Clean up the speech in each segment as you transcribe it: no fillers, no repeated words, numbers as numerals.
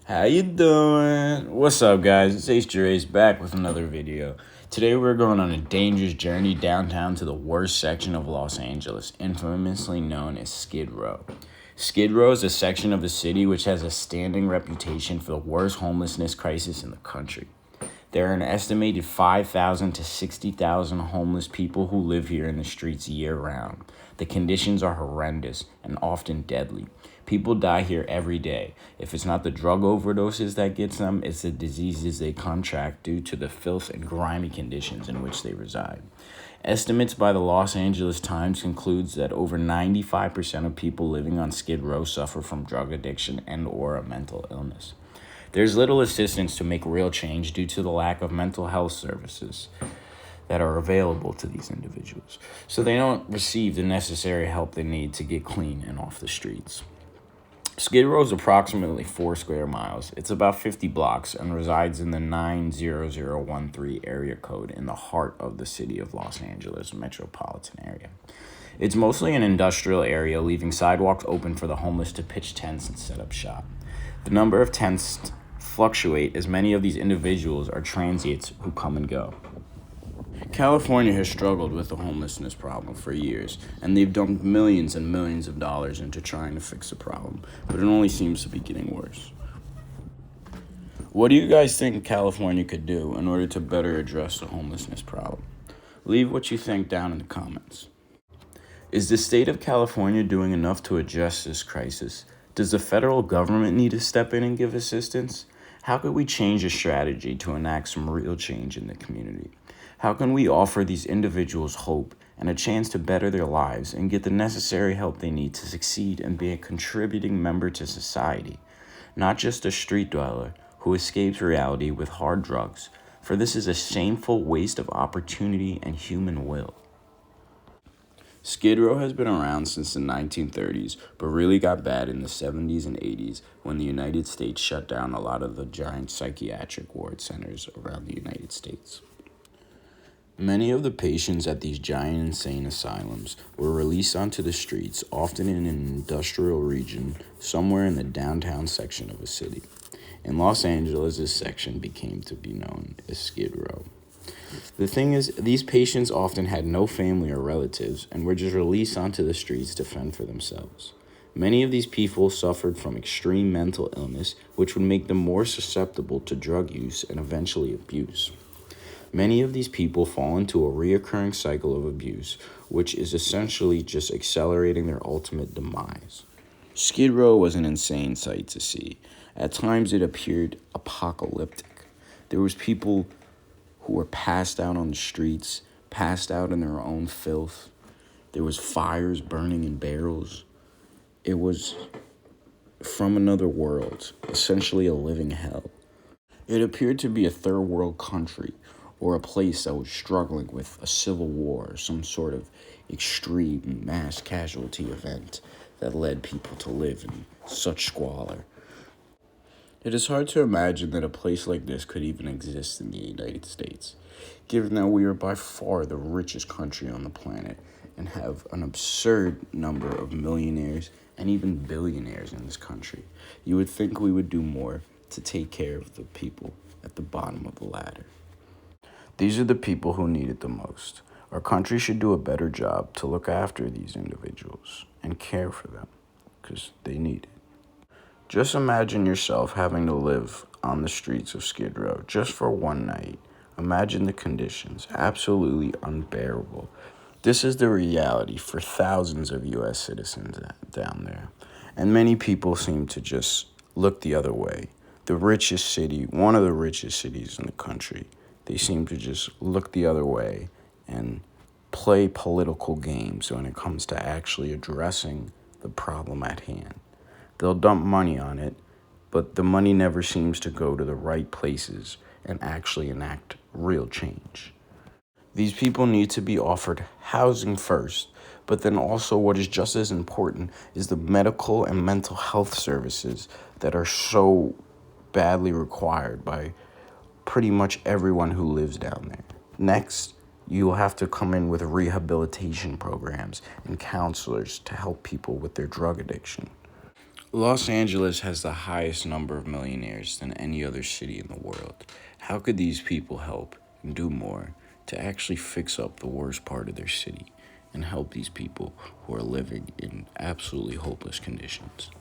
How you doing? What's up, guys? It's H. back with another video. Today we're going on a dangerous journey downtown to the worst section of Los Angeles, infamously known as Skid Row. Skid Row is a section of the city which has a standing reputation for the worst homelessness crisis in the country. There are an estimated 5,000 to 60,000 homeless people who live here in the streets year-round. The conditions are horrendous and often deadly. People die here every day. If it's not the drug overdoses that gets them, it's the diseases they contract due to the filth and grimy conditions in which they reside. Estimates by the Los Angeles Times concludes that over 95% of people living on Skid Row suffer from drug addiction and/or a mental illness. There's little assistance to make real change due to the lack of mental health services that are available to these individuals, so they don't receive the necessary help they need to get clean and off the streets. Skid Row is approximately 4 square miles. It's about 50 blocks and resides in the 90013 area code in the heart of the city of Los Angeles metropolitan area. It's mostly an industrial area, leaving sidewalks open for the homeless to pitch tents and set up shop. The number of tents fluctuate as many of these individuals are transients who come and go. California has struggled with the homelessness problem for years, and they've dumped millions and millions of dollars into trying to fix the problem, but it only seems to be getting worse. What do you guys think California could do in order to better address the homelessness problem? Leave what you think down in the comments. Is the state of California doing enough to address this crisis? Does the federal government need to step in and give assistance? How could we change a strategy to enact some real change in the community? How can we offer these individuals hope and a chance to better their lives and get the necessary help they need to succeed and be a contributing member to society, not just a street dweller who escapes reality with hard drugs, for this is a shameful waste of opportunity and human will. Skid Row has been around since the 1930s, but really got bad in the 70s and 80s when the United States shut down a lot of the giant psychiatric ward centers around the United States. Many of the patients at these giant insane asylums were released onto the streets, often in an industrial region somewhere in the downtown section of a city. In Los Angeles, this section became to be known as Skid Row. The thing is, these patients often had no family or relatives and were just released onto the streets to fend for themselves. Many of these people suffered from extreme mental illness, which would make them more susceptible to drug use and eventually abuse. Many of these people fall into a reoccurring cycle of abuse, which is essentially just accelerating their ultimate demise. Skid Row was an insane sight to see. At times it appeared apocalyptic. There was people who were passed out on the streets, passed out in their own filth. There was fires burning in barrels. It was from another world, essentially a living hell. It appeared to be a third world country, or a place that was struggling with a civil war or some sort of extreme mass casualty event that led people to live in such squalor. It is hard to imagine that a place like this could even exist in the United States, given that we are by far the richest country on the planet and have an absurd number of millionaires and even billionaires in this country. You would think we would do more to take care of the people at the bottom of the ladder. These are the people who need it the most. Our country should do a better job to look after these individuals and care for them, because they need it. Just imagine yourself having to live on the streets of Skid Row just for one night. Imagine the conditions, absolutely unbearable. This is the reality for thousands of U.S. citizens down there. And many people seem to just look the other way. The richest city, one of the richest cities in the country, they seem to just look the other way and play political games when it comes to actually addressing the problem at hand. They'll dump money on it, but the money never seems to go to the right places and actually enact real change. These people need to be offered housing first, but then also what is just as important is the medical and mental health services that are so badly required by pretty much everyone who lives down there. Next, you'll have to come in with rehabilitation programs and counselors to help people with their drug addiction. Los Angeles has the highest number of millionaires than any other city in the world. How could these people help and do more to actually fix up the worst part of their city and help these people who are living in absolutely hopeless conditions?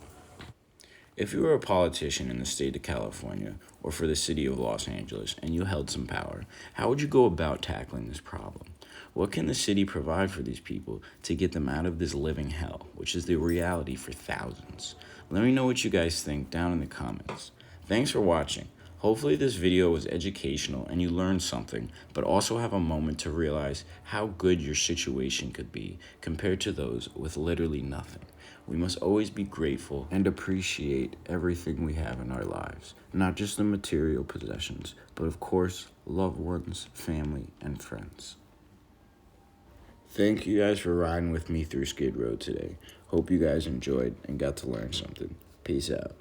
If you were a politician in the state of California or for the city of Los Angeles and you held some power, how would you go about tackling this problem? What can the city provide for these people to get them out of this living hell, which is the reality for thousands? Let me know what you guys think down in the comments. Thanks for watching. Hopefully this video was educational and you learned something, but also have a moment to realize how good your situation could be compared to those with literally nothing. We must always be grateful and appreciate everything we have in our lives, not just the material possessions, but of course, loved ones, family, and friends. Thank you guys for riding with me through Skid Row today. Hope you guys enjoyed and got to learn something. Peace out.